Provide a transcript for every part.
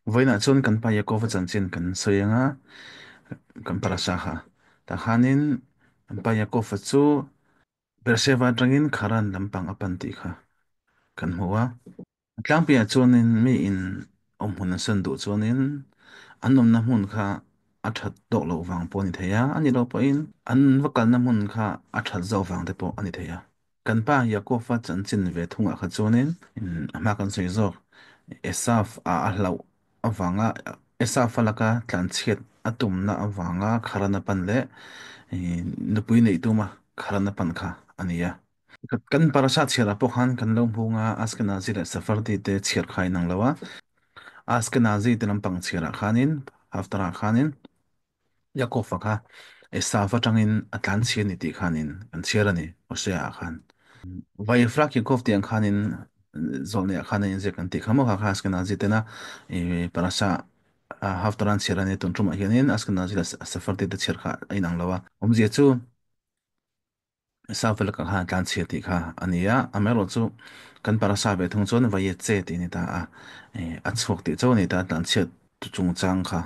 Với nãy chôn kan pa Yakov chan chin kan soyanga kan parasha ha ta hanin kan pa Yakov chu Beersheba tangin kharan lampang apan ti kha kan huwa tlang pia chuanin mi in hun san du chuanin anom na mun kha athat dok lo wang po ni theya ani lo po in an vakal na mun kha athat zo wang te po ani theya kan pa Yakov chan chin ve thunga kha chuanin ama kan soi zo Esaf a hlau awanga Esaf alaka tlan chiat atumna awanga kharana pan le nupui nei tuma kharana pan kha ania kan parashat chhiara po khan kan lo hunga Askenazi le Sephardi te chhiar khai nang lawa Askenazi te lampang chhiara khanin haftara khanin Yakov kha Esaf atangin atlan chhiar ni ti khanin kan chhiarani Hosea khan vai frak Yakov tiang khanin zolne khanin je kan ti khamo kha Askenazi te na parasha haftaran chhiarani tuntuma hianin Askenazi le Sephardi te chhiar kha ainang lawa omje chu Safel ka ha tlan chia ti kha ania amero chu kan para sa ve thung chon vai che ti ni ta a chok ti chaw ni ta tlan chia tu chung chang kha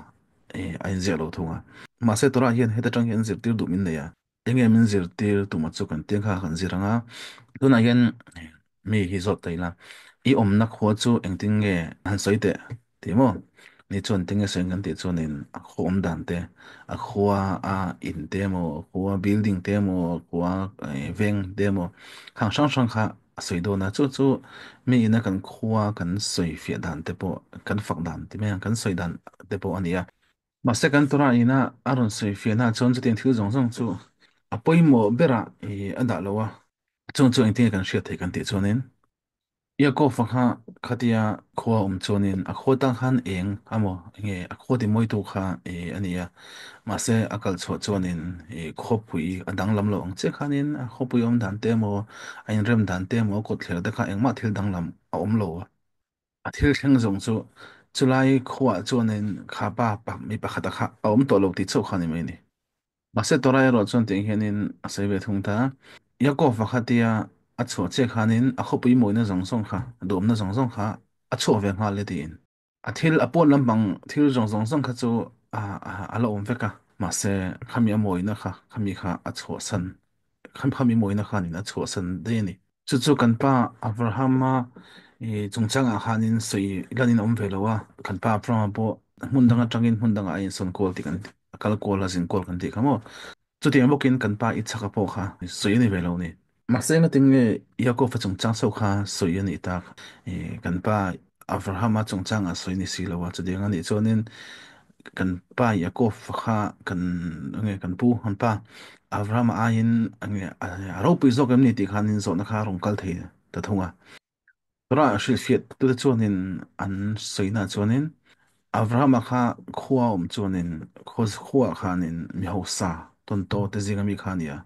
ai je lo thunga ma se tora hian heta tang hian zir tir du min ne ya enge min zir tir tu ma chu kan tiang kha kan ziranga tuna hian mi hi zot tai la I om na kho chu engting nge han soite ti mo ni chon tinge sen kan ti chon in a khom dan te a khwa a in demo khwa building demo khwa veng demo khang sang sang kha soi do na chu chu mi ina kan khwa kan soi fia dan te po kan fak dan ti me kan soi dan te po ania ma se kan tora ina aron soi fia na chon chu tin thil zong zong chu a poimo bera ada lowa chon chu engting kan hria thei kan ti chonin Yakov kha khatia khwa chonin a khotang khan eng amo nge a khoti moi tu kha ania ma se akal cho chonin khopui adang lam lo ang che khanin a khopui om dan te mo ain rem dan te mo ko thler de kha engma thil dang lam a om lo a thil thleng zong chu chulai khwa chonin kha pa pa mi pa khata kha a om to lo ti chau khani mai ni Mase torai ro chon ting hianin a sebe thung ta Yakov khatia a cho che khanin a khopui moi na zong song kha dom na zong song kha a cho ve nga le tin a thil a pon lampang thil zong zong song kha chu a lo om veka mase khami a moi na kha khami kha a cho san khami moi na kha ni na cho san de ni chu chu kan pa Abrahama chungchang a khanin soi lanin om velowa kan pa Abraham po mun danga tangin mun danga in son kol ti kan kal kol la sin kol kan ti khamo chu ti bokin kan pa I chaka po kha soi ni velo ni masai na ting Yakov chungchang so kha soi ni ta kan pa Abraham chungchang a soi ni silowa chu ding ani chonin kan pa Yakov kha kan pu han pa Abraham ain nge a ro pi zo kam ni ti khanin zo na kha rong kal thei ta thunga tora shil fiat tu chuanin an soina chuanin Avraham kha khuwa chuanin khos khuwa khanin mi hosa ton to te zinga mi khania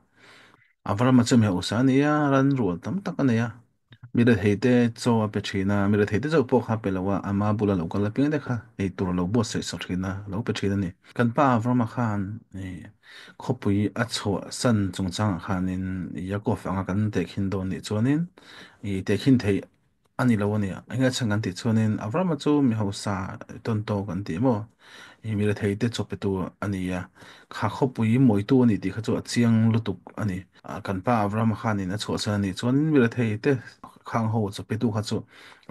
Avraham chu mi hosa nia ran ru tam tak ania mi re heite cho a pe thina mi re heite zo po kha pe lawa ama bula lo kala ping de kha ei tur lo bo se so thina lo pe thina ni kan pa Avraham khan khopui a cho san chung chang khanin Yakov anga kan te khin don ni chuanin te khin thei ani lo ania anga changan ti chuanin Avraham chu mi hosa ton to kan ti mo mi re thei te chope tu ania kha khopui moi tu ani ti kha chu chiang lutuk ani kan pa Avraham khan in a cho sa ni chuan mi re thei te khang ho chope tu kha chu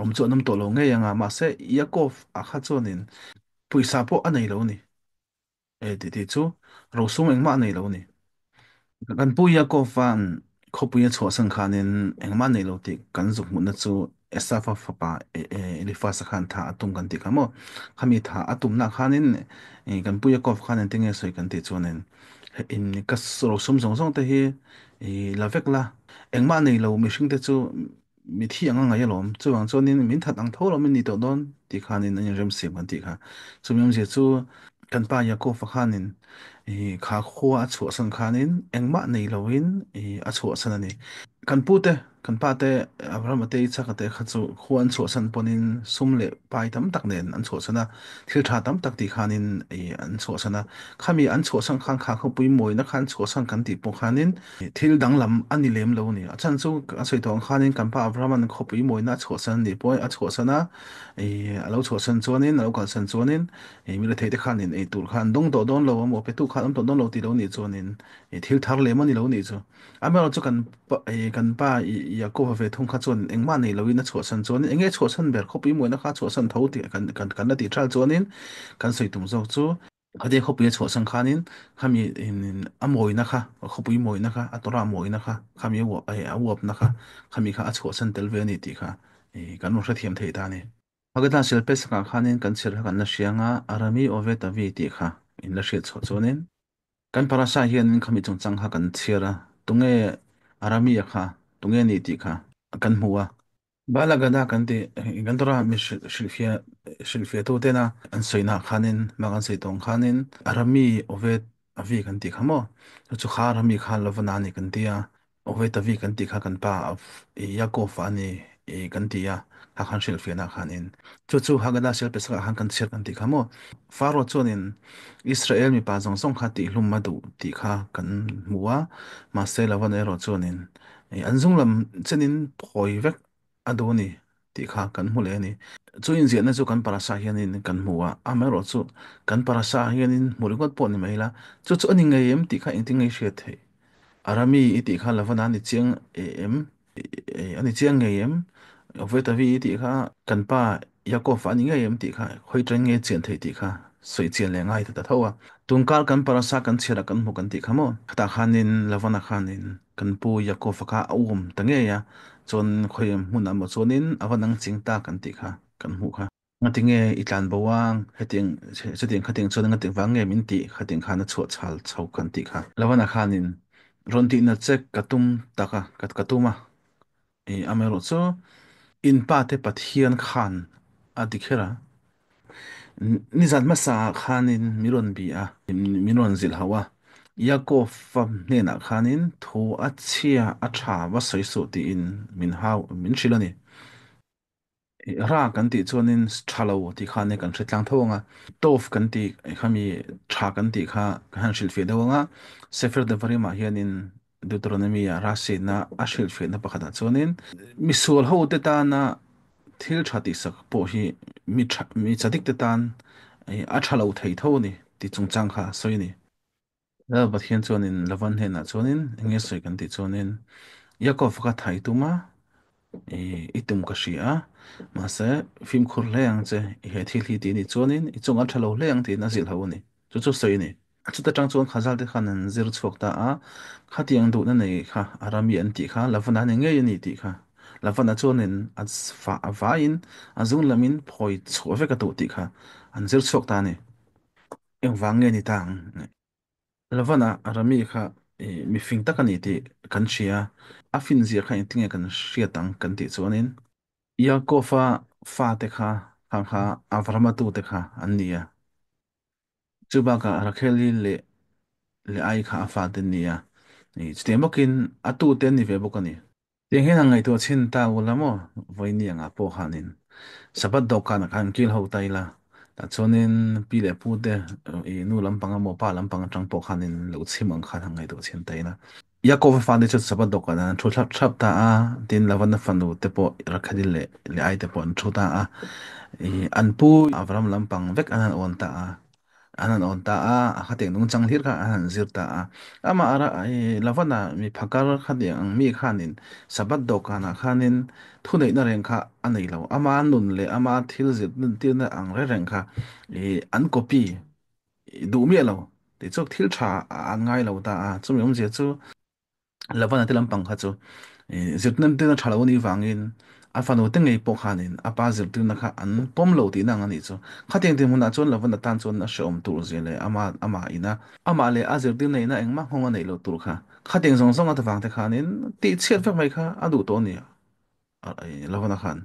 om chu nam to lo nge yanga ma se Yakov a kha chuanin puisa po anei lo ni ti ti chu ro sung eng ma nei lo ni kan puya ko fan ko puya cho sang khanin engman nei lo ti kan zuk mun na chu esafa fa pa elifa sa khan tha atum kan ti kamo khami tha atum na khanin kan puya ko khanin tinge soi kan ti chuanin in ka ro sum song song te hi la vek la engman nei lo mi hring te chu mi thi anga ngai lom chuang chuanin min that ang tho lo min ni to don ti khanin an rem sim kan ti kha chumyam je chu kan pa ya ko fa khanin khá khua a chuak sang khanin engma nei loin a chuak san ani kan pu te kan pa te Abraham te Isaac te kha chu khuan chu san ponin sum le pai tam tak nen an chu sana thil tha tam tak ti khanin an chu sana khami an chu sang khang kha kho pui moi na khan chu sang kan ti po khanin thil dang lam ani lem lo ni achan chu a soi tong khanin kan pa Abraham an kho pui moi na chu san ni poi a chu sana alo chu san chuanin alo kal san chuanin mi le thei te khanin tur khan dong do don lo mo pe tu khan am to don lo ti lo ni chuanin thil thar le mani lo ni chu amel chu kan pa Yakob ve thung kha chon engma nei loin a chho san chon enge chho san ber khopi mo na kha chho san tho ti kan na ti thal chonin kan soi tum zo chu ade khopi chho san khanin khami in amoi na kha khopi moi na kha atora moi na kha khami wo a wop na kha khami kha a chho san tel ve ni ti kha kan mo thiam thei ta ni agata sel pes ka khanin kan sir kan na sianga arami ove ta vi ti kha in la she chho chonin kan parasa hian khami chung chang ha kan chiara tunge arami kha tunge ni ti kha kan hmuwa balagada kan ti kan tora mi shilfia to tena an soina khanin magan sei tong khanin arami ovet avi kan ti khamo chu kha arami kha lovana ni kan tia ovet avi kan ti kha kan pa yakov ani kan tia ha khan shilfia na khanin chu hagada sel pesa han kan cher kan ti khamo faro chuanin Israel mi pa zong song kha ti hlum madu ti kha kan muwa ma se lawan ero chuanin an zung lam chenin phoi vek adoni ti kha kan hmu le ni chu in ziah na chu kan parasa hianin kan hmuwa amero chu kan parasa hianin murigot pon ni maila chu ani ngai em ti kha ingting ngai hriat thei arami i ti kha lawan ani chiang em ani chiang ngai em vetavi ti kha kan pa Yakov ani ngai em ti kha khoi tren nge chen thei ti kha soi chen le ngai ta thawa tungkal kan parasa kan chera kan mu kan ti khamo khata khanin lawana khanin kan pu Yakov kha awum tange ya chon khoyem hun am chonin awanang chingta kan ti kha kan mu kha ngatinge itlan bawang heting heting khating chon ngating wange min ti khating khana chu chal chau kan ti kha lawana khanin ronti na chek katum taka katuma amero chu in pa te pathian khan adikhera nizat masa khanin miron bi a miron zil hawa Yakov ne na khanin thu achia acha wa soi su ti in min hau min shilani ra kan ti chuanin thalo ti kha ne kan hretlang thawanga tof kan ti khami tha kan ti kha han shil fe dawanga sefer de varima hianin Deuteronomy ra se na ashil fe na pakhata chuanin misul ho te ta na thil thati sak po hi mi chadik te tan a thalo thei tho ni ti chung chang kha soi ni la bathian chuanin lawan he na chuanin nge soi kan ti chuanin Yakov ka thai tuma itum ka hria mase phim khur leng che he thil hi ti ni chuanin i chunga thalo leng ti na zil ho ni chu soi ni chu ta tang chuan khazal te khan an zir chhuak ta a khatiang du na nei kha arami an ti kha lavana ne nge ni ti kha lavana chuanin as fa avain azung lamin phoi chho ve ka tu ti kha an zir chhuak ta ni eng wang nge ni tang lavana arami kha mi fing ta kan ni ti kan hria a fin zia kha intinge kan hria tang kan ti chuanin Yakofa fa te kha kha Avramatu te kha an nia chuba ka rakheli le ai kha fa te nia ni stemokin atu te ni ve bokani tiang hen angai to chin ta ulamo voi ni anga po khanin sabat do kan kan kil ho taila ta chonin pi le pu te nu lampang mo pa lampang tang po khanin lo chimang khan angai to chin taina Yakov fa de chu sabat do kan thu thap thap ta a tin lawan na fanu te po rakhadil le ai te po an thu ta a an pu Avram lampang vek anan on ta a anan on ta a khateng nung chang hlir kha anan zir ta a ama ara lavana mi phakar khadi ang mi khanin sabat do kana khanin thu nei na reng kha anei lo ama nun le ama thil zit nun tir na ang re reng kha an copy du mi lo ti chok thil tha angai lo ta a chumi om je chu lawan ati lampang kha chu zirtnan te na thalo ni wangin a fano te ngei po khanin a pa zirtu na kha an pom lo ti na ngani chu khateng te huna chon lawan na tan chon na shom tur zele ama ina ama le a zirtu nei na engma honga nei lo tur kha khateng zong zong at wang te khanin ti chet vek mai kha adu to ni lawan na khan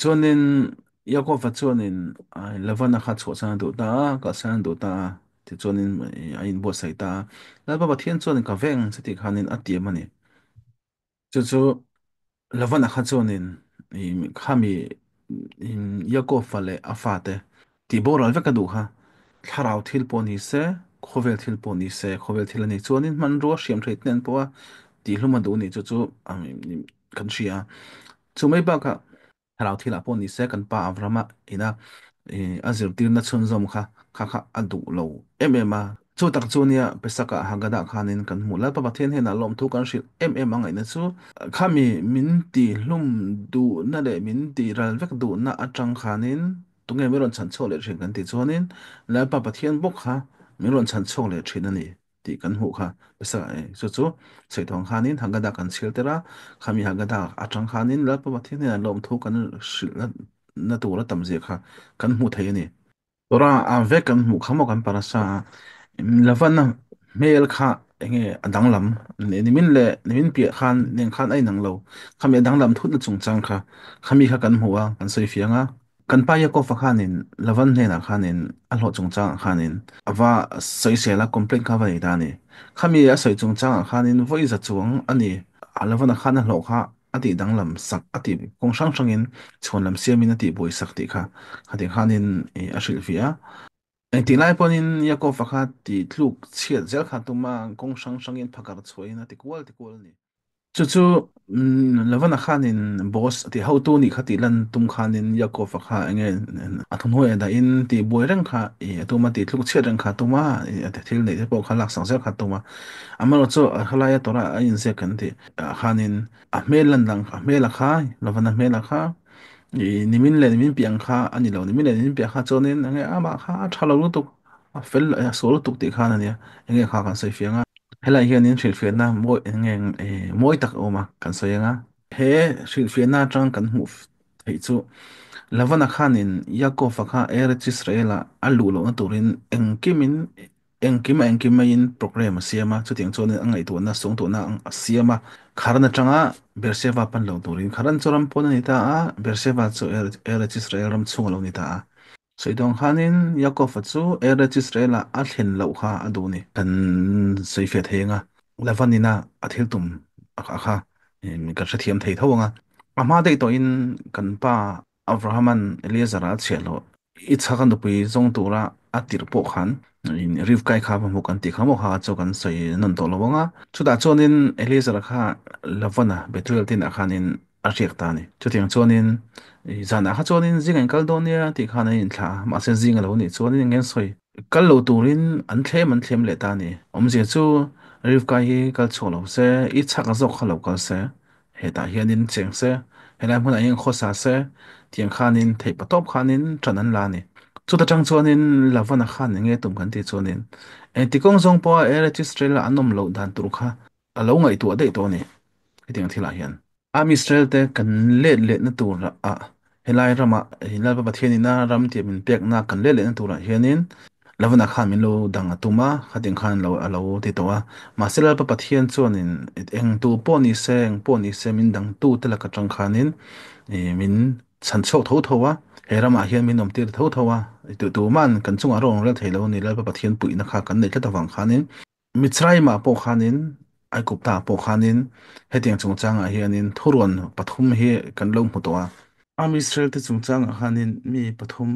chuanin Yakov chuanin lawan na kha chu san du ta ka san du ta ti chuanin a in bo sai ta la ba thian chuanin ka veng chati khanin a ti mani chu lawan a kha chuanin khami yakov fale afate ti boral veka du kha tharau thil pawh se khovel thil pawh se khovel thil ani chuanin man ro hriam threit nen pawh a ti hluma du ni chu chu kan hria chu mai ba kha tharau thil a pawh se kan pa avrama ina a zirtir na chhun zawm kha kha a duh lo em a chu tak chu nia pesaka hagada khanin kan hmu la pa pathian hena lom thu kan hrit em angai na chu khami min ti hlum du na le min ti ral vek du na atang khanin tunge meron chan chole thrin kan ti chuanin la pa pathian bok kha meron chan chole thrin ani ti kan hu kha pesa chu chu seithong khanin hagada kan chhil tera khami hagada atang khanin la pa pathian hena lom thu kan hrit na tu la tam je kha kan hmu thei ani tora a vek kan hmu khamo kan parasa lawan na mel kha enge adang lam ni min le ni min pi khan nen khan ai nang lo khami adang lam thut na chung chang kha khami kha kan huwa kan sei fianga kan pa ya ko fa khanin lawan ne na khanin a lo chung chang khanin awa sei se la complaint kha vai da ni khami a sei chung chang khanin voi za chuang ani a lawan a khan a lo kha ati dang lam sak ati kong sang sangin chon lam siamin ati boi sak ti kha hati khanin a shil fia anh ti lai ponin Yakov fakhat ti tluk chiat zel khat tuma kong sang in phakar chhoin ti kwal ni chu chu lawan khanin boss ti how to ni khati lan tum khanin Yakov fakha enge athun hoi da in ti boi rang kha tuma ti tluk chiat rang kha tuma thil nei po kha lak sang zel khat tuma amaro chu halaya tora a in se kan ti khanin a mel lan dang a mel kha lawan a mel kha nimin le nimin piang kha ani lo nimin le nimin piang kha chonin ange ama kha thalo lu tuk a fel a sol tuk ti kha na nia ange kha kan sei fianga helai hian in thil fian na moi ange moi tak oma kan sei anga he thil fian na tang kan mu thei chu lavana khanin yakov kha eretz israela alu lo na turin engkimin engkim in program siama chuting chonin angai tu na song tu na ang siama kharna changa berseva pan lo turin kharan choram pon ni ta a berseva chu eretz israel ram chung lo ni ta a soidong khanin yakov chu eretz israel a thlen lo kha aduni kan seifet henga lavanina athil tum akha mi kan thiam thei thawanga ama dei to in kan pa avrahaman eliezer a chelo i chakan do pui zong tura atir po khan in rif kai kha mu kan ti khamo ha cho kan sei non to lowanga chuda chonin eliezer kha lavana betuel tin akhanin a riak ta ni chutiang chonin zana kha chonin zingan kaldonia ti khana in thla ma se zinga lo ni chonin ngen soi kal lo turin an thlem le ta ni omje chu rif kai hi kal cholo se i chaka zo khalo kal se heta hianin cheng se helai hmun a eng khosa se tiang khanin thei patop khanin tranan la ni chuta tang chuanin lavana khan nge tum kan ti chuanin tikong zong po a register la anom lo dan tur kha alo ngai tu dei to ni tiang thila hian am Israel te kan le na tur a helai rama hilal ba pathian ina ram ti min pek na kan le na tur a hianin lavana khan min lo dang atuma khating khan lo alo ti to a ma selal pa pathian chuanin eng tu po ni se min dang tu te la ka tang khanin min chan chho tho tho wa he rama hian min om tir tho tho wa tu man kan chunga rong la theilo ni la pa pathian pui na kha kan nei tla wang khanin Mitzrayim po khanin ai kupta po khanin hetiang chung changa hianin thuron pathum hi kan lo mu to a am Israel te chung changa khanin mi pathum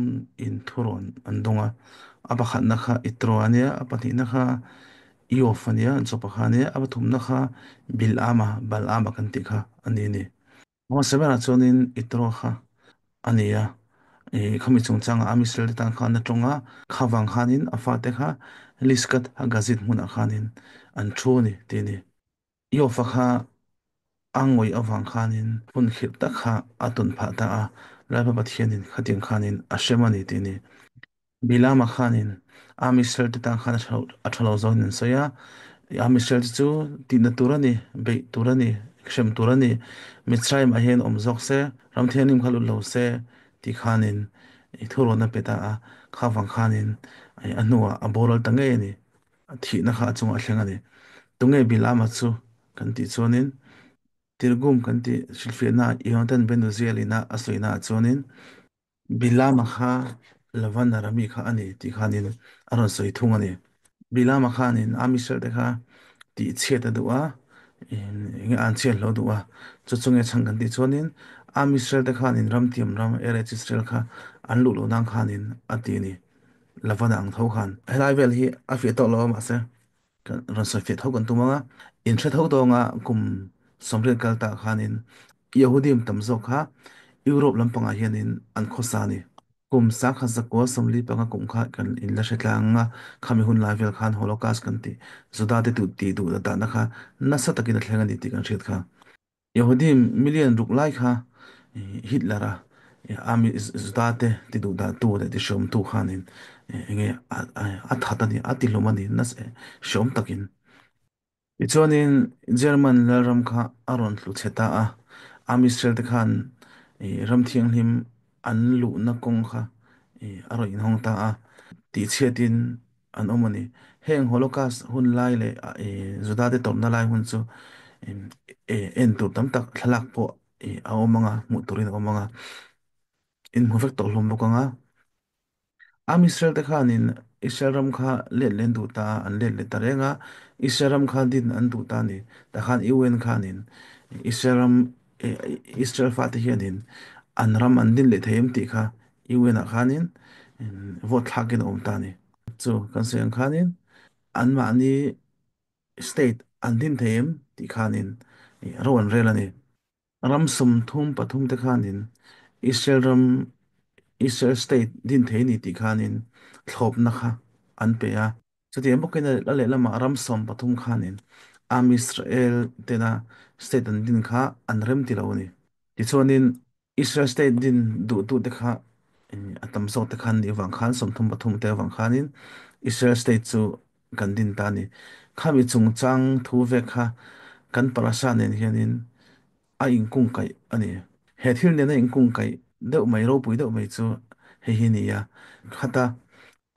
in thuron andonga abakhat na kha itroania apani na kha iofania chopakhania abathum na kha bilama balama kan ti kha ani ni mo sebara chonin itro kha ania khami chung changa am Israel te tan khan na tonga khawang khanin afate kha liskat hagazit muna khanin an thu ni ti ni iofakha angoi awang khanin pun khit ta kha atun pha ta a laba pathianin khatin khanin ashemani ti ni bilama khanin am Israel te tan khan athalo zonin soya am Israel chu ti na turani be turani khem turani Mitzrayim a hen omzok se ramthianim khalu lo se ti khanin I thuro na peta a khawang khanin ai anua aborol tangai ni thi na kha chung a thlenga ni tungai bilama chu kan ti chuanin tirgum kan ti silfiana Yonatan Venezuela asoina chuanin bilama kha lavana rami kha ani ti khanin aron soi thunga ni bilama khanin amisher de kha ti cheta duwa nge an chial lo duwa chu chunge chang kan ti chuanin am Israel te khanin ram tiam ram erech Israel kha an lu lo nang khanin ati ni lavana ang tho khan helai vel hi a fi to lo ma se kan ran sa fi tho kan tu manga in thre tho to nga kum somrel kal ta khanin Yahudim tam zo kha Europe lampanga hianin an khosani kum sa kha zakwa somli panga kum kha kan in la hretlang khami hun lai vel khan holocaust kan ti zuda te tu ti du da na kha na sa takin thlenga ni ti kan hret kha Yahudi million ruk lai kha Hitler ami zuda te ti du da tu de ti shom tu khanin nge a thata ni ati lomani nas shom takin ichuanin German la ram kha aron tlu cheta a ami Israel te khan ram thiang hlim an lu na kong kha aro in hong ta a ti chiatin an omani heng holocaust hun lai le zuda te tom na lai hun chu em en tur tam tak thalak po a omanga mu turin omanga in mu vek to hlom bokanga am Israel te khanin Israel ram kha le len du ta an le ta renga Israel ram kha din an du ta ni ta khan UN khanin Israel ram Israel fa te hianin an ram an din le theim ti kha UN a khanin vote thakin om ta ni chu kan se ang khanin an ma ni state an din theim ti khanin rowan relani ram sum thum pathum te khanin Israel ram Israel state din theini ti khanin thlop na kha an pe a chati emokina la le lama ram som pathum khanin am Israel tena state an din kha an rem ti lawni ti chuanin Israel state din du tu te kha atam so te khan ni wang khan som thum pathum te wang khanin Israel state chu kan din ta ni khami chung chang thu ve kha kan parasa nen hianin a in kung kai ani he thil ne na in kung kai deuh mai ro pui deuh mai chu he hi ni ya khata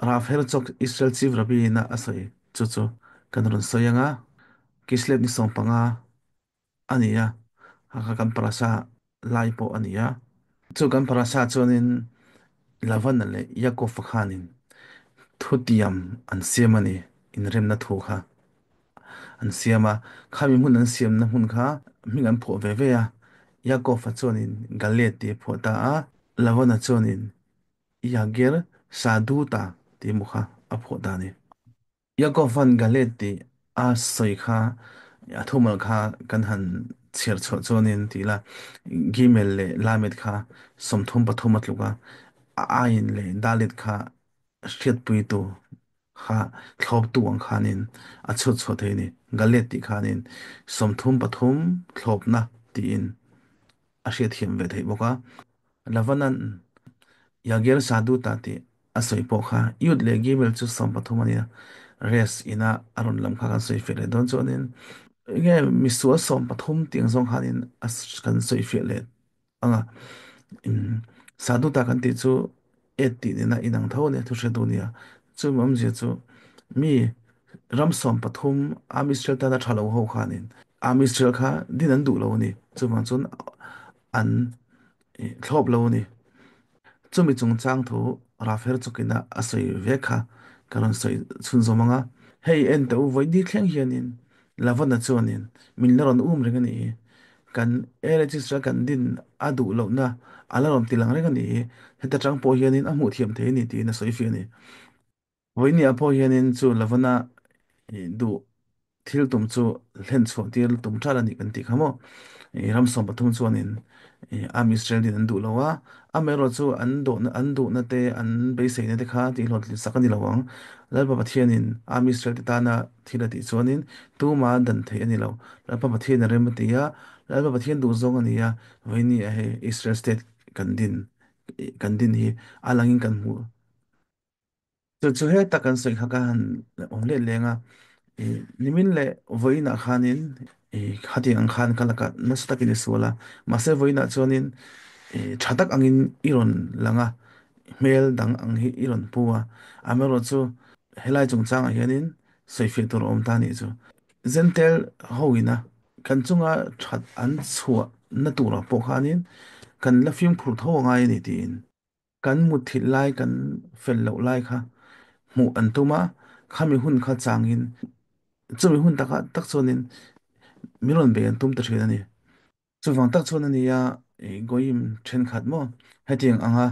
Rafael chok Israel chief rabi na asoi chu chu kan ron soyanga kislet ni som panga ani ya ha kan parasa lai po ani ya chu kan parasa chuanin lavan le Yakov khanin thutiam an siamani in rem na thu kha an siama khami mun an siam na mun kha mi an pho ve ve ya Yakov chuanin galet ti pho ta a lavana chuanin Yager saduta ti mukha apho dani Yakov van galeti a soi kha ya thumal kha kan han cher cho chonin ti la gimel le lamet kha somthum pathum atluga ain le dalit kha hriat pui tu kha thlop tu ang khanin a chho chho theini galeti khanin somthum pathum thlop na ti in a hriat hiam ve thei boka lavanan Yager sadu tati asoi pokha yut le gimel chu som pathumania res ina aron lam kha kan soi fele don chonin nge misua som pathum tiang zong khanin as kan soi fele anga in sadu ta kan ti chu eti na inang tho ne thu she dunia chu mam je chu mi ram som pathum amistel ta na thalo ho khanin amistel kha dinan du lo ni chu mang chun an thlop lo ni chumi chung chang thu Rafael chukina asoi vekha karon soi chun zomanga hei en to voi di thleng hianin lavana chuanin min laron ring ani kan register kan din adu lo na alarom tilang ring ani heta chang po hianin amu thiam the ni ti na soi fi ani voi ni apo hianin chu lavana du thil tum chu len chu tir tum thala ni kan ti khamo ram som pathum chuanin am Israel din an du lawa amero chu an do na te an be sei na te kha ti lot li sakani lawang lal pa pathian in am Israel ti ta na thila ti chuanin tu ma dan thei ani lo lal pa pathian rem ti ya lal pa pathian du zong ani ya voini a he Israel state kan din hi alangin kan mu chu he takan soi kha kan ong le lenga nimin le voina khanin khati ang khan kalaka nastakin suala mase voina chuanin thatak angin iron langa mel dang ang hi iron puwa amero chu helai chung chang a hianin soife tur om tani chu zentel hoina kan chunga that an chhuwa na tura po khanin kan la phim phur tho ngai ni tin kan mu thil lai kan fel lo lai kha mu antuma khami hun kha changin chumi hun taka tak chonin milon be an tum ta thina ni chu wang tak chon ani ya goyim then khat mo hetiang anga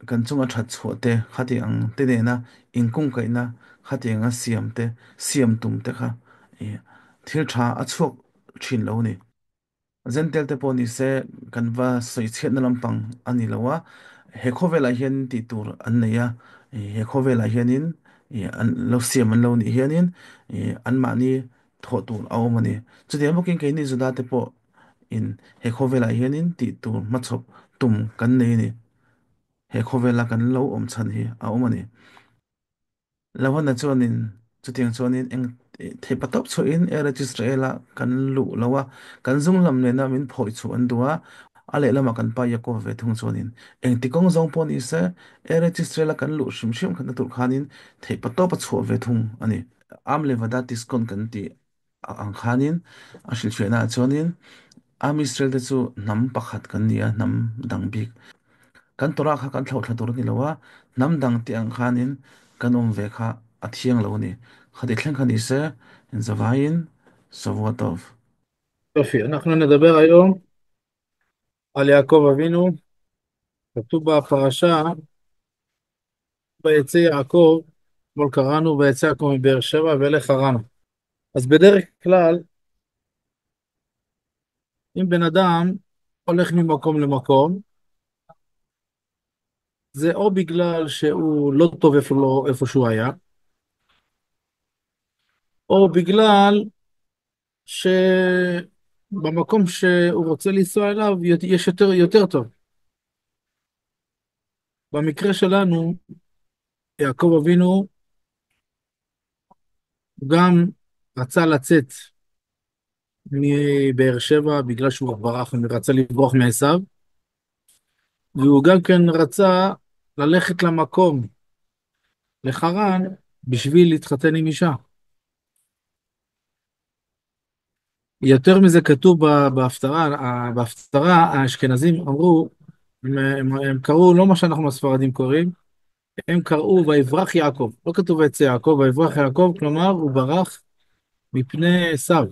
kan chunga that chhuate khati ang te de na ingkung kai na khati anga siam te siam tum te kha e thil tha a chuak thin lo ni zentel te poni se kan va soi chet na lampang ani lawa he khovela hian ti tur an nei ya he khovela hianin an lo siam an lo ni hianin an ma ni tho tur aw mani chu de mokin ke ni zuda te po in he khovela hianin ti tur ma chop tum kan nei ni he khovela kan lo om chan hi a omani lawan na chuanin chutiang chuanin eng thei patop chu in e register ela kan lu lawa kan zung lam le na min phoi chu an duwa ale lama kan pa ya ko ve thung chuanin eng tikong zong pon i se e register la kan lu shim shim kan tur khanin thei patop chu ve thung ani am le wada diskon kan ti ang khanin a shil chena chuanin am Israel te chu nam pakhat kan nia nam dang bik kan tora kha kan thlau thla tur ni lawa nam dang ti ang khanin kan ve kha a thiang lo ni khadi thleng khani se zavain sawatov יופי, אנחנו נדבר היום על יעקב אבינו. כתוב בפרשה, ויצא יעקב, אתמול קראנו, ויצא יעקב מבאר שבע וילך הרנה. אז בדרך כלל, אם בן אדם הולך ממקום למקום, זה או בגלל שהוא לא טוב איפה שהוא היה, או בגלל שבמקום שהוא רוצה לנסוע אליו יש יותר טוב. במקרה שלנו, יעקב אבינו גם רצה לצאת מבאר שבע בגלל שהוא ברח ורצה לברוח מעשיו, והוא גם כן רצה ללכת למקום, לחרן, בשביל להתחתן עם אישה. יותר מזה כתוב בהפטרה, בהפטרה האשכנזים אמרו, הם קראו לא מה שאנחנו הספרדים קוראים, הם קראו ויברח יעקב, לא כתוב ויצא יעקב, ויברח יעקב, כלומר הוא ברח מפני עשיו.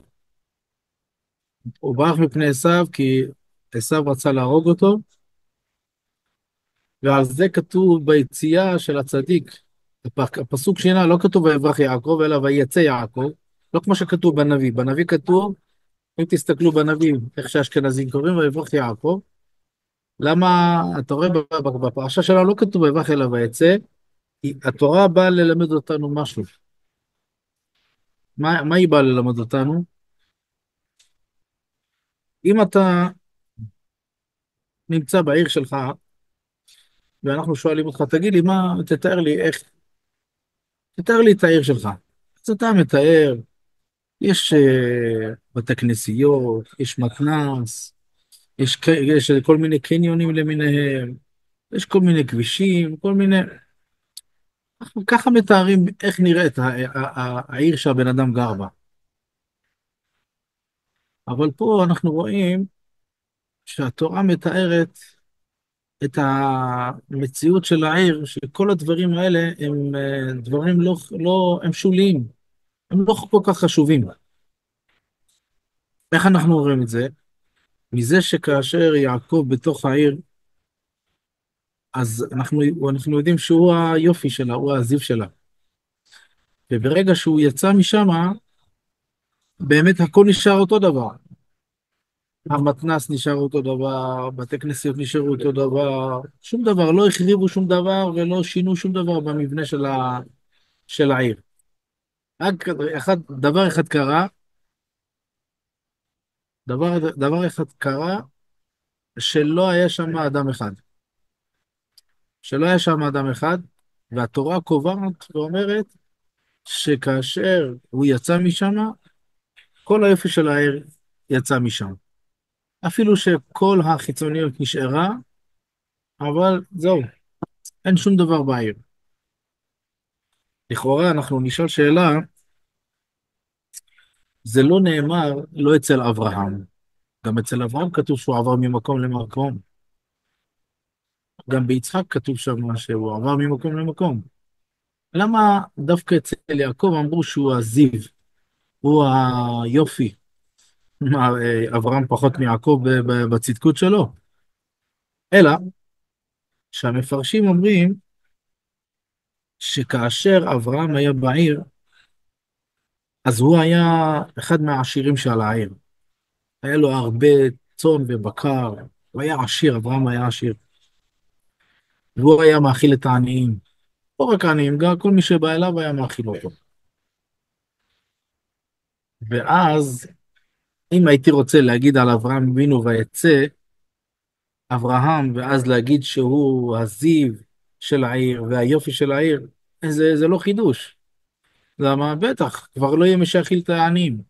הוא ברח מפני עשיו כי עשיו רצה להרוג אותו, ועל זה כתוב ביציאה של הצדיק. הפסוק שינה לא כתוב ויברח יעקב, אלא ויצא יעקב, לא כמו שכתוב בנביא. בנביא כתוב, אם תסתכלו בנביא, איך שהאשכנזים קוראים, ויברח יעקב. למה, אתה רואה בפרשה שלנו לא כתוב ויברח אלא ויצא, כי התורה באה ללמד אותנו משהו. מה היא באה ללמד אותנו? אם אתה נמצא בעיר שלך, ואנחנו שואלים אותך, תגיד לי, תתאר לי תתאר לי את העיר שלך. אז אתה מתאר, יש בתי כנסיות, יש מתנ"ס, יש כל מיני קניונים למיניהם, יש כל מיני כבישים, כל מיני... אנחנו ככה מתארים איך נראית העיר שהבן אדם גר בה. אבל פה אנחנו רואים שהתורה מתארת את המציאות של העיר, שכל הדברים האלה הם דברים הם שוליים, הם לא כל כך חשובים. איך אנחנו רואים את זה? מזה שכאשר יעקב בתוך העיר, אז אנחנו יודעים שהוא היופי שלה, הוא הזיו שלה. וברגע שהוא יצא משם, באמת הכל נשאר אותו דבר. המתנ"ס נשאר אותו דבר, בתי כנסיות נשארו אותו דבר, שום דבר, לא החריבו שום דבר ולא שינו שום דבר במבנה של העיר. רק דבר אחד קרה, דבר אחד קרה, שלא היה שם אדם אחד. שלא היה שם אדם אחד, והתורה קובעת ואומרת שכאשר הוא יצא משם, כל היופי של העיר יצא משם. אפילו שכל החיצוניות נשארה, אבל זהו, אין שום דבר בעיר. לכאורה אנחנו נשאל שאלה, זה לא נאמר לא אצל אברהם. גם אצל אברהם כתוב שהוא עבר ממקום למקום. גם ביצחק כתוב שם שהוא עבר ממקום למקום. למה דווקא אצל יעקב אמרו שהוא הזיו, הוא היופי? מה, אברהם פחות מיעקב בצדקות שלו? אלא שהמפרשים אומרים שכאשר אברהם היה בעיר, אז הוא היה אחד מהעשירים של העיר. היה לו הרבה צאן ובקר, הוא היה עשיר, אברהם היה עשיר. והוא היה מאכיל את העניים. לא רק העניים, גם כל מי שבא אליו היה מאכיל אותו. ואז, אם הייתי רוצה להגיד על אברהם אבינו ויצא, אברהם, ואז להגיד שהוא הזיו של העיר והיופי של העיר, זה לא חידוש. למה? בטח, כבר לא יהיה מי שיאכיל את העניים.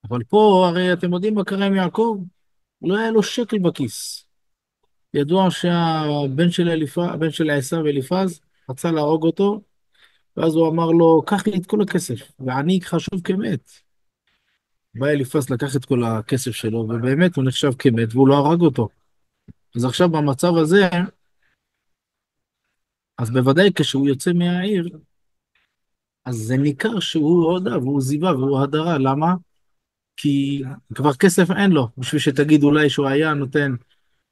אבל פה, הרי אתם יודעים מה קרה עם יעקב? לא היה לו שקל בכיס. ידוע שהבן של הבן של עשיו אליפז רצה להרוג אותו, ואז הוא אמר לו, קח לי את כל הכסף, ועני חשוב כמת. בא אליפז לקח את כל הכסף שלו, ובאמת הוא נחשב כמת, והוא לא הרג אותו. אז עכשיו במצב הזה, אז בוודאי כשהוא יוצא מהעיר, אז זה ניכר שהוא הודה, והוא זיווה, והוא הדרה. למה? כי כבר כסף אין לו, בשביל שתגיד אולי שהוא היה נותן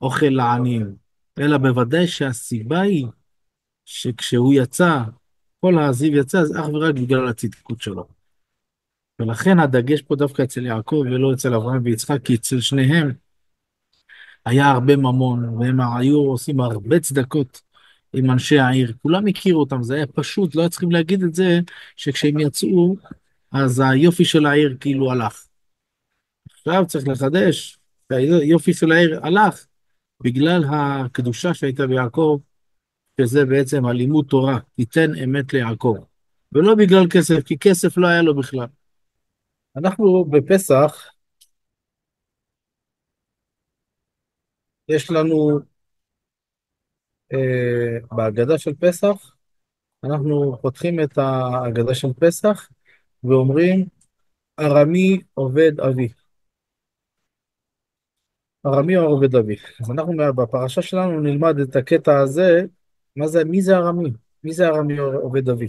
אוכל לעניים. אלא בוודאי שהסיבה היא שכשהוא יצא, כל הזיו יצא, אז אך ורק בגלל הצדקות שלו. ולכן הדגש פה דווקא אצל יעקב ולא אצל אברהם ויצחק, כי אצל שניהם היה הרבה ממון, והם היו עושים הרבה צדקות עם אנשי העיר. כולם הכירו אותם, זה היה פשוט, לא היה צריכים להגיד את זה, שכשהם יצאו, אז היופי של העיר כאילו הלך. עכשיו צריך לחדש, היופי של העיר הלך, בגלל הקדושה שהייתה ביעקב, שזה בעצם הלימוד תורה, תיתן אמת ליעקב. ולא בגלל כסף, כי כסף לא היה לו בכלל. אנחנו בפסח, יש לנו, בהגדה של פסח, אנחנו פותחים את ההגדה של פסח, ואומרים, ארמי עובד אבי. ארמי עובד אבי. אז אנחנו בפרשה שלנו נלמד את הקטע הזה, מי זה ארמי? מי זה ארמי עובד אבי?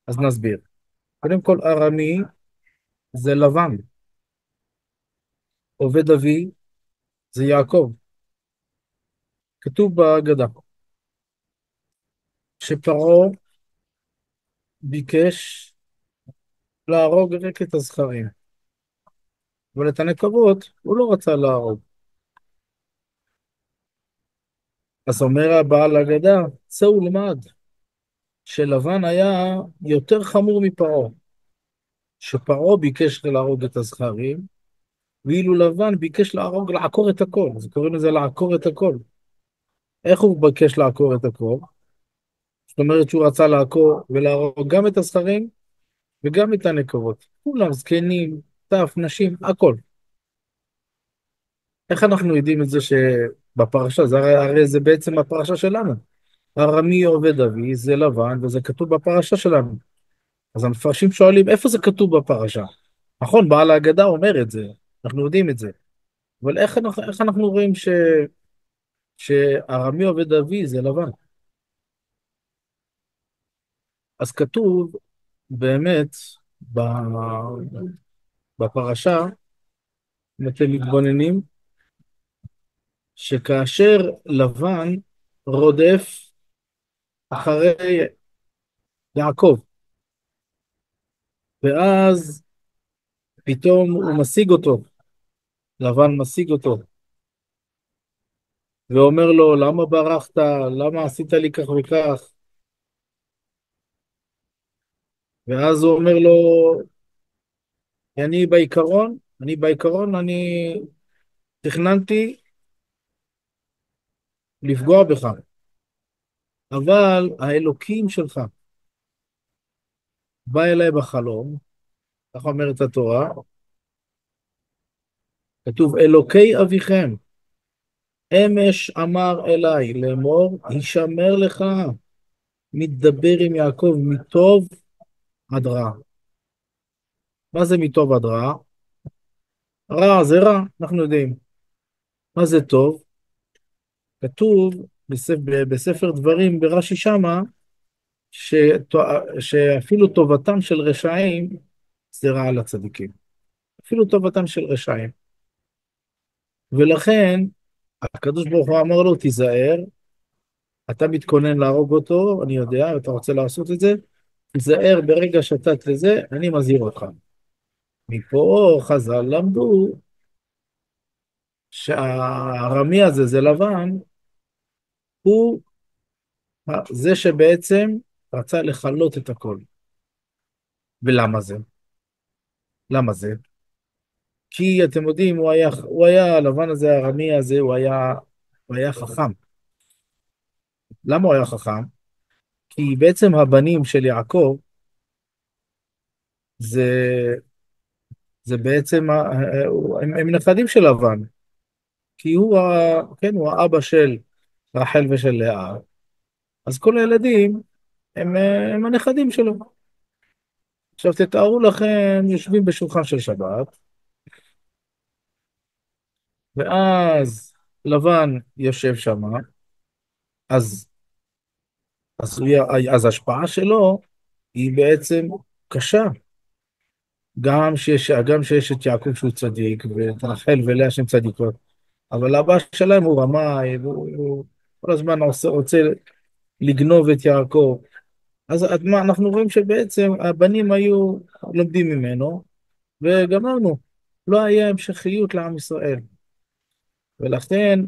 אז נסביר. קודם כל, ארמי זה לבן, עובד אבי זה יעקב. כתוב בהגדה, שפרעה ביקש להרוג רק את הזכרים, אבל את הנקבות הוא לא רצה להרוג. אז אומר הבעל ההגדה, צא ולמד, שלבן היה יותר חמור מפרעה, שפרעה ביקש להרוג את הזכרים, ואילו לבן ביקש להרוג, לעקור את הכל. אז קוראים לזה לעקור את הכל. איך הוא ביקש לעקור את הכל? זאת אומרת שהוא רצה לעקור ולהרוג גם את הזכרים וגם את הנקבות. כולם זקנים, טף, נשים, הכל. איך אנחנו יודעים את זה שבפרשה, הרי זה בעצם הפרשה שלנו. ארמי עובד אבי זה לבן וזה כתוב בפרשה שלנו. אז המפרשים שואלים איפה זה כתוב בפרשה? נכון, בעל ההגדה אומר את זה, אנחנו יודעים את זה. אבל איך אנחנו רואים שארמי עובד אבי זה לבן? אז כתוב באמת ב- בפרשה, אם אתם מתבוננים, שכאשר לבן רודף אחרי יעקב, ואז פתאום הוא משיג אותו, לבן משיג אותו, ואומר לו, למה ברחת? למה עשית לי כך וכך? ואז הוא אומר לו, אני תכננתי לפגוע בך, אבל האלוקים שלך בא אליי בחלום, כך אומרת התורה, כתוב אלוקי אביכם, אמש אמר אליי לאמור, הישמר לך, מתדבר עם יעקב מטוב עד רע. מה זה מטוב עד רע? רע זה רע, אנחנו יודעים. מה זה טוב? כתוב בספר דברים ברש"י שמה, שאפילו טובתם של רשעים זה רע לצדיקים. אפילו טובתם של רשעים. ולכן הקדוש ברוך הוא אמר לו, תיזהר, אתה מתכונן להרוג אותו, אני יודע, אתה רוצה לעשות את זה, תיזהר ברגע שאתה לזה, אני מזהיר אותך. מפה חז"ל למדו שהארמי הזה, זה לבן, הוא זה שבעצם רצה לכלות את הכל. ולמה זה? למה זה? כי אתם יודעים, הלבן הזה, הארמי הזה, הוא היה חכם. למה הוא היה חכם? כי בעצם הבנים של יעקב, זה, זה בעצם, הם נכדים של לבן. כי כן, הוא האבא של רחל ושל לאה. אז כל הילדים הם הנכדים שלו. עכשיו תתארו לכם, יושבים בשולחן של שבת, ואז לבן יושב שם, אז, אז ההשפעה שלו היא בעצם קשה. גם שיש את יעקב שהוא צדיק, ואת רחל ולאה שהם צדיקות, אבל אבא שלהם הוא רמאי, והוא כל הזמן רוצה לגנוב את יעקב. אז מה, אנחנו רואים שבעצם הבנים היו לומדים ממנו, וגמרנו. לא היה המשכיות לעם ישראל. ולכן,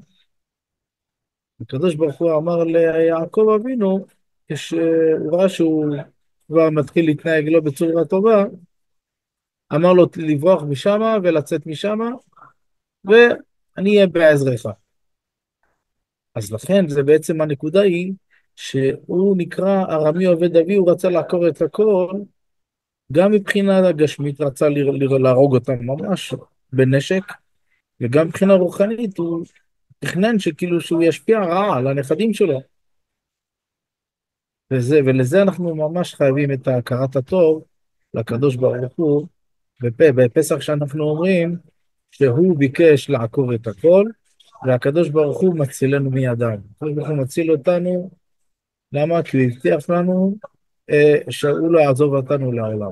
הקדוש ברוך הוא אמר ליעקב אבינו, כשהוא ראה שהוא כבר מתחיל להתנהג לא בצורה טובה, אמר לו לברוח משם ולצאת משם, ואני אהיה בעזרך. אז לכן, זה בעצם הנקודה היא, שהוא נקרא ארמי עובד אבי, הוא רצה לעקור את הכל, גם מבחינה גשמית רצה להרוג אותם ממש בנשק, וגם מבחינה רוחנית הוא תכנן שכאילו שהוא ישפיע רעה על הנכדים שלו. ולזה אנחנו ממש חייבים את הכרת הטוב לקדוש ברוך הוא, בפסח שאנחנו אומרים שהוא ביקש לעקור את הכל, והקדוש ברוך הוא מצילנו מידם. הקדוש ברוך הוא מציל אותנו, למה? כי הוא הבטיח לנו שהוא לא יעזוב אותנו לעולם.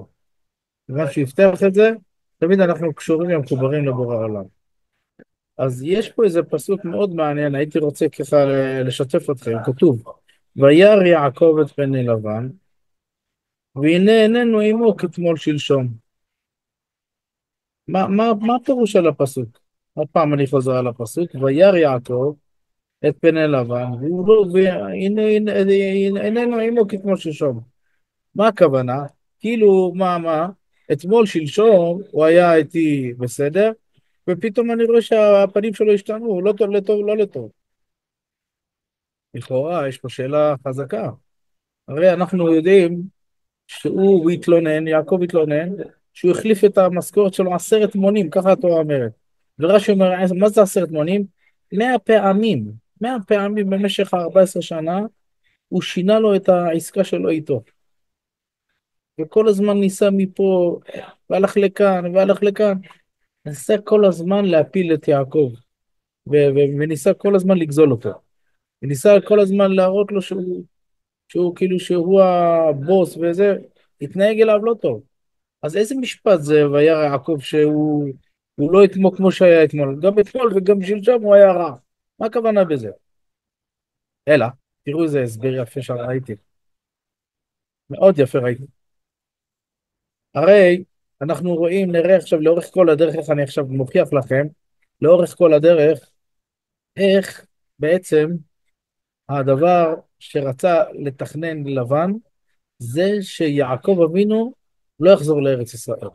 כיוון שהוא הבטיח את זה, תמיד אנחנו קשורים ומחוברים לבורא העולם. אז יש פה איזה פסוק מאוד מעניין, הייתי רוצה ככה לשתף אתכם, כתוב, וירא יעקב את פני לבן, והנה איננו עמו כתמול שלשום. מה הפירוש על הפסוק? עוד פעם אני חוזר על הפסוק, וירא יעקב את פני לבן, והוא לא, והנה איננו עמו כתמול שלשום. מה הכוונה? כאילו, אתמול שלשום הוא היה איתי בסדר, ופתאום אני רואה שהפנים שלו השתנו, לא טוב לטוב, לא לטוב. לכאורה, יש פה שאלה חזקה. הרי אנחנו יודעים שהוא התלונן, יעקב התלונן, שהוא החליף את המשכורת שלו 10 מונים, ככה התורה אומרת. ורש"י אומר, מה זה 10 מונים? 100 פעמים, 100 פעמים במשך 14 שנה, הוא שינה לו את העסקה שלו איתו. וכל הזמן ניסה מפה, והלך לכאן, והלך לכאן. ניסה כל הזמן להפיל את יעקב, וניסה כל הזמן לגזול אותו. וניסה כל הזמן להראות לו שהוא כאילו שהוא הבוס וזה, התנהג אליו לא טוב. אז איזה משפט זה, וירא יעקב שהוא לא אתמול כמו שהיה אתמול, גם אתמול וגם שלשום הוא היה רע. מה הכוונה בזה? אלא, תראו איזה הסבר יפה שראיתי, מאוד יפה ראיתי. הרי אנחנו רואים, נראה עכשיו לאורך כל הדרך, איך אני עכשיו מוכיח לכם, לאורך כל הדרך, איך בעצם הדבר שרצה לתכנן לבן, זה שיעקב אבינו לא יחזור לארץ ישראל.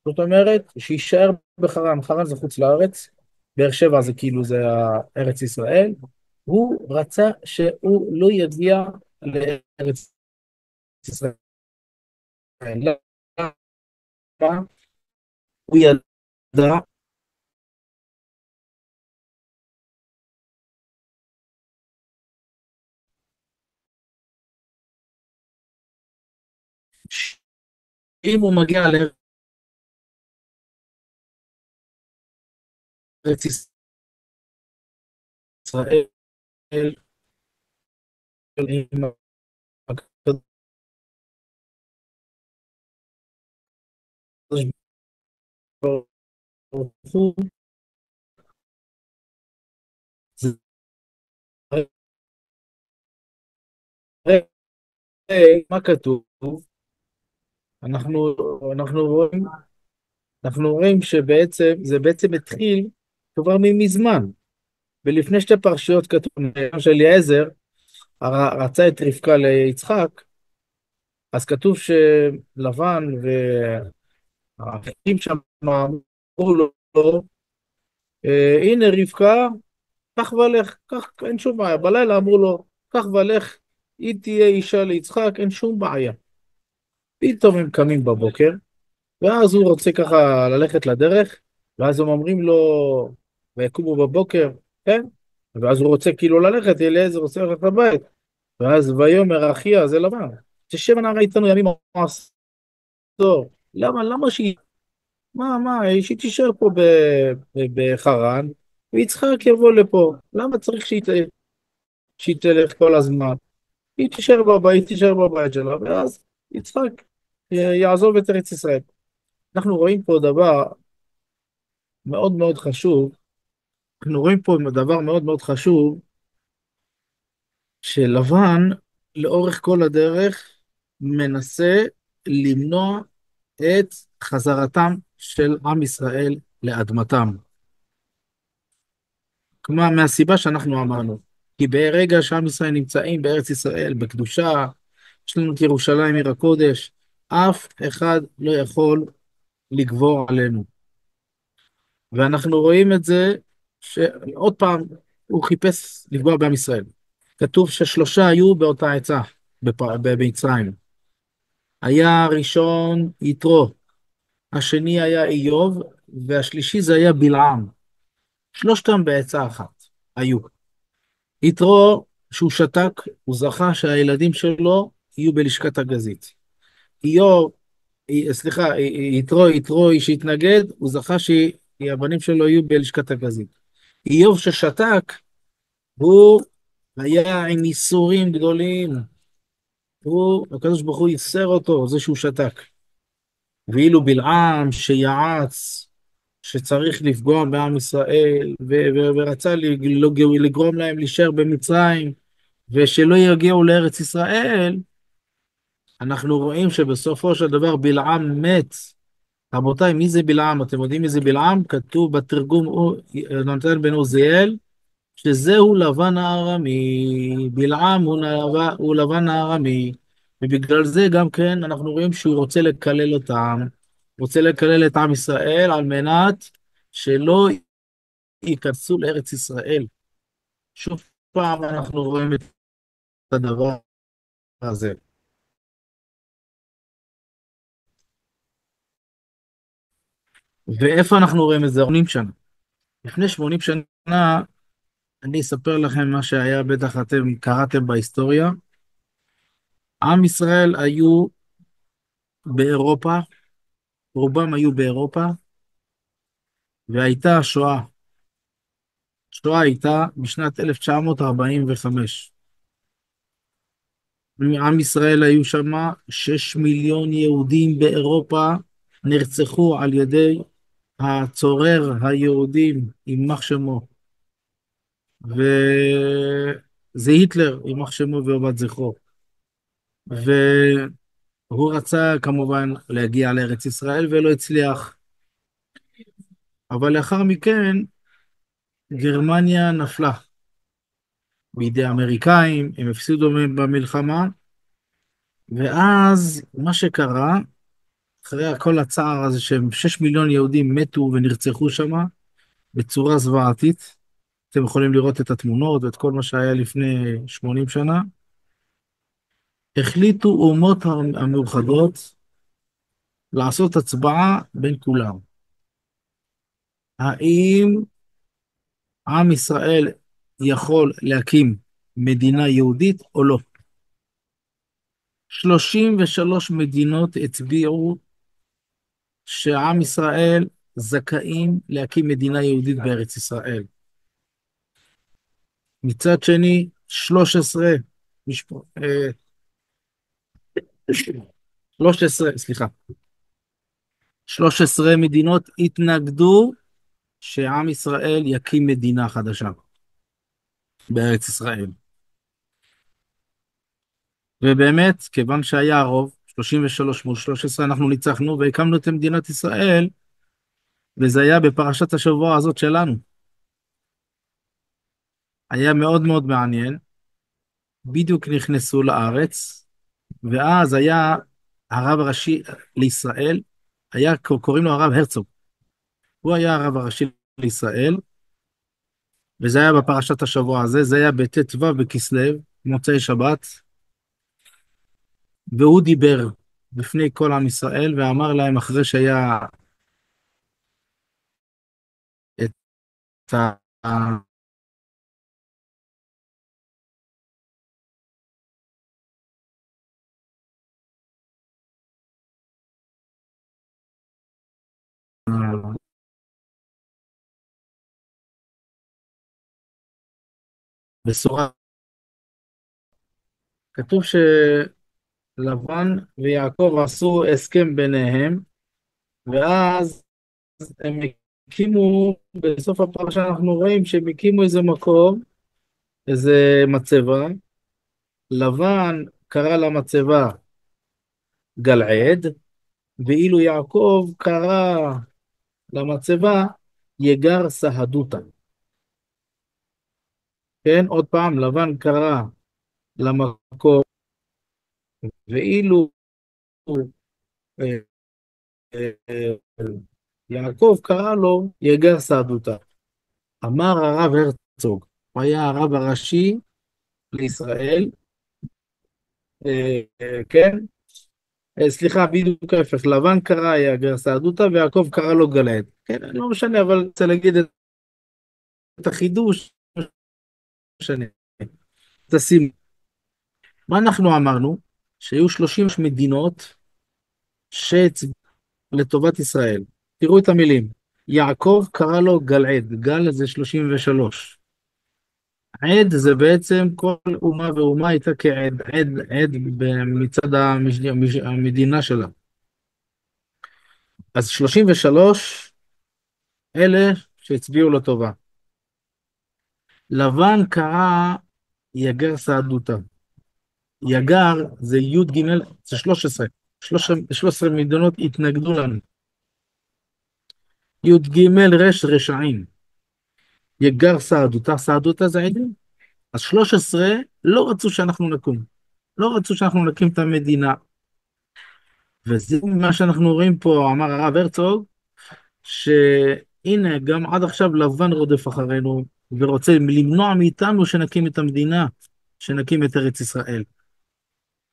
זאת אומרת, שיישאר בחרן, חרן זה חוץ לארץ, באר שבע זה כאילו זה ארץ ישראל, הוא רצה שהוא לא יגיע לארץ ישראל. למה? הוא ידע שאם הוא מגיע לארץ ישראל, עם הקדוש ברוך הוא, זה מה כתוב? אנחנו, אנחנו רואים, אנחנו רואים שבעצם, זה בעצם התחיל כבר מזמן. ולפני שתי פרשיות כתוב, שאליעזר רצה את רבקה ליצחק, אז כתוב שלבן והאחים שם אמרו לו, הנה רבקה, קח ולך, קח, אין שום בעיה. בלילה אמרו לו, קח ולך, היא תהיה אישה ליצחק, אין שום בעיה. פתאום הם קמים בבוקר, ואז הוא רוצה ככה ללכת לדרך, ואז הם אומרים לו, ויקומו בבוקר, כן? ואז הוא רוצה כאילו ללכת, אליעזר רוצה ללכת לבית, ואז ויאמר אחיה, זה לבן, תשב נערה איתנו ימים עשור, למה שהיא, מה, שהיא תישאר פה בחרן, ויצחק יבוא לפה, למה צריך שהיא תלך כל הזמן? היא תישאר בבית שלה, ואז יצחק יעזוב את ארץ ישראל. אנחנו רואים פה דבר מאוד מאוד חשוב, אנחנו רואים פה דבר מאוד מאוד חשוב, שלבן לאורך כל הדרך מנסה למנוע את חזרתם של עם ישראל לאדמתם. כלומר, מהסיבה שאנחנו אמרנו, כי ברגע שעם ישראל נמצאים בארץ ישראל, בקדושה, יש לנו את ירושלים עיר הקודש, אף אחד לא יכול לגבור עלינו. ואנחנו רואים את זה, שעוד פעם הוא חיפש לפגוע בעם ישראל. כתוב ששלושה היו באותה עצה במצרים. היה הראשון יתרו, השני היה איוב, והשלישי זה היה בלעם. שלושתם בעצה אחת היו. יתרו, שהוא שתק, הוא זכה שהילדים שלו יהיו בלשכת הגזית. איוב, סליחה, יתרו שהתנגד, הוא זכה שהבנים שלו יהיו בלשכת הגזית. איוב ששתק, הוא היה עם ייסורים גדולים. הקדוש ברוך הוא ייסר אותו, זה שהוא שתק. ואילו בלעם שיעץ, שצריך לפגוע בעם ישראל, ורצה לגרום להם להישאר במצרים, ושלא יגיעו לארץ ישראל, אנחנו רואים שבסופו של דבר בלעם מת. רבותיי, מי זה בלעם? אתם יודעים מי זה בלעם? כתוב בתרגום נתן בן עוזיאל, שזהו לבן הארמי, בלעם הוא לבן הארמי, ובגלל זה גם כן אנחנו רואים שהוא רוצה לקלל אותם, רוצה לקלל את עם ישראל על מנת שלא ייכנסו לארץ ישראל. שוב פעם אנחנו רואים את הדבר הזה. ואיפה אנחנו רואים את זה? 80 שנה. לפני 80 שנה, אני אספר לכם מה שהיה, בטח אתם קראתם בהיסטוריה. עם ישראל היו באירופה, רובם היו באירופה, והייתה השואה. השואה הייתה בשנת 1945. עם ישראל היו שם 6 מיליון יהודים באירופה, נרצחו על ידי הצורר היהודים, יימח שמו. וזה היטלר, יימח שמו ויאבד זכרו. והוא רצה כמובן להגיע לארץ ישראל ולא הצליח. אבל לאחר מכן גרמניה נפלה בידי האמריקאים, הם הפסידו במלחמה, ואז מה שקרה, אחרי כל הצער הזה שהם 6 מיליון יהודים מתו ונרצחו שם בצורה זוועתית, אתם יכולים לראות את התמונות ואת כל מה שהיה לפני 80 שנה, החליטו אומות המאוחדות לעשות הצבעה בין כולם. האם עם ישראל יכול להקים מדינה יהודית או לא? 33 מדינות הצביעו שעם ישראל זכאים להקים מדינה יהודית בארץ ישראל. מצד שני, 13, סליחה, 13 מדינות התנגדו שעם ישראל יקים מדינה חדשה בארץ ישראל. ובאמת, כיוון שהיה הרוב, 33 מול 13, אנחנו ניצחנו והקמנו את מדינת ישראל, וזה היה בפרשת השבוע הזאת שלנו. היה מאוד מאוד מעניין, בדיוק נכנסו לארץ, ואז היה הרב הראשי לישראל, קוראים לו הרב הרצוג. הוא היה הרב הראשי לישראל, וזה היה בפרשת השבוע הזה, זה היה בט"ו בכסלו, מוצאי שבת, והוא דיבר בפני כל עם ישראל, ואמר להם אחרי שהיה את הבשורה, כתוב שלבן ויעקב עשו הסכם ביניהם, ואז הם הקימו, בסוף הפרשה אנחנו רואים שהם הקימו איזה מקום, איזה מצבה. לבן קרא למצבה גלעד, ואילו יעקב קרא למצבה יגר סהדותה. כן, עוד פעם, לבן קרא למקום, ואילו אה, אה, יעקב קרא לו יגר סהדותה. אמר הרב הרצוג, הוא היה הרב הראשי לישראל, כן, סליחה, בדיוק ההפך, לבן קרא יגר סהדותה ויעקב קרא לו גלעד. כן, לא משנה, אבל רוצה להגיד את החידוש, לא משנה. תשים, מה אנחנו אמרנו? שהיו 30 מדינות שהצביעו לטובת ישראל. תראו את המילים. יעקב קרא לו גלעד, גל זה 33. עד זה בעצם כל אומה ואומה הייתה כעד, עד מצד המדינה שלה. אז 33 אלה שהצביעו לטובה. לבן קרא יגר סהדותה. יגר זה י' ג' זה 13. 13 מדינות התנגדו לנו. י' ג' רש רשעים. יגר סהדותה, סהדותה זה עדים. אז 13 לא רצו שאנחנו נקום. לא רצו שאנחנו נקים את המדינה. וזה מה שאנחנו רואים פה, אמר הרב הרצוג, שהנה גם עד עכשיו לבן רודף אחרינו, ורוצה למנוע מאיתנו שנקים את המדינה, שנקים את ארץ ישראל.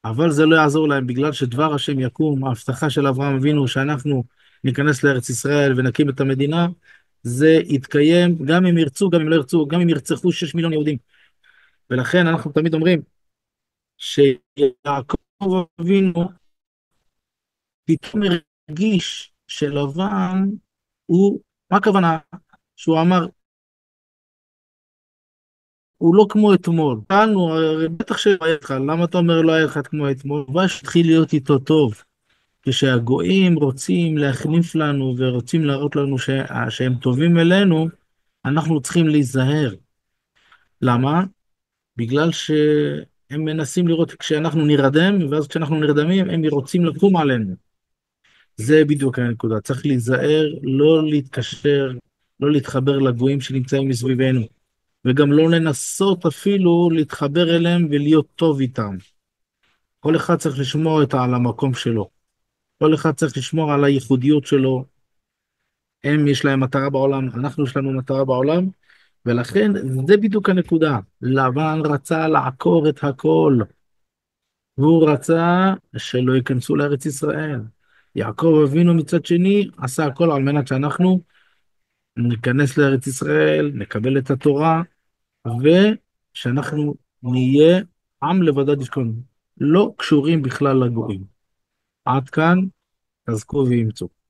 אבל זה לא יעזור להם, בגלל שדבר השם יקום, ההבטחה של אברהם אבינו שאנחנו ניכנס לארץ ישראל ונקים את המדינה, זה יתקיים גם אם ירצו, גם אם לא ירצו, גם אם ירצחו 6 מיליון יהודים. ולכן אנחנו תמיד אומרים שיעקב אבינו פתאום הרגיש שלבן הוא, מה הכוונה? שהוא אמר, הוא לא כמו אתמול. שאלנו, הרי בטח שלא היה לך, למה אתה אומר לא היה לך כמו אתמול? והתחיל להיות איתו טוב. כשהגויים רוצים להחניף לנו ורוצים להראות לנו שהם טובים אלינו, אנחנו צריכים להיזהר. למה? בגלל שהם מנסים לראות כשאנחנו נרדם, ואז כשאנחנו נרדמים הם רוצים לקום עלינו. זה בדיוק הנקודה. צריך להיזהר, לא להתקשר, לא להתחבר לגויים שנמצאים מסביבנו, וגם לא לנסות אפילו להתחבר אליהם ולהיות טוב איתם. כל אחד צריך לשמור על המקום שלו. כל אחד צריך לשמור על הייחודיות שלו. הם יש להם מטרה בעולם, אנחנו יש לנו מטרה בעולם, ולכן זה בדיוק הנקודה. לבן רצה לעקור את הכל, והוא רצה שלא ייכנסו לארץ ישראל. יעקב אבינו מצד שני עשה הכל על מנת שאנחנו ניכנס לארץ ישראל, נקבל את התורה, ושאנחנו נהיה עם לבדד ישכון, לא קשורים בכלל לגויים. עד כאן, חזקו ואמצו.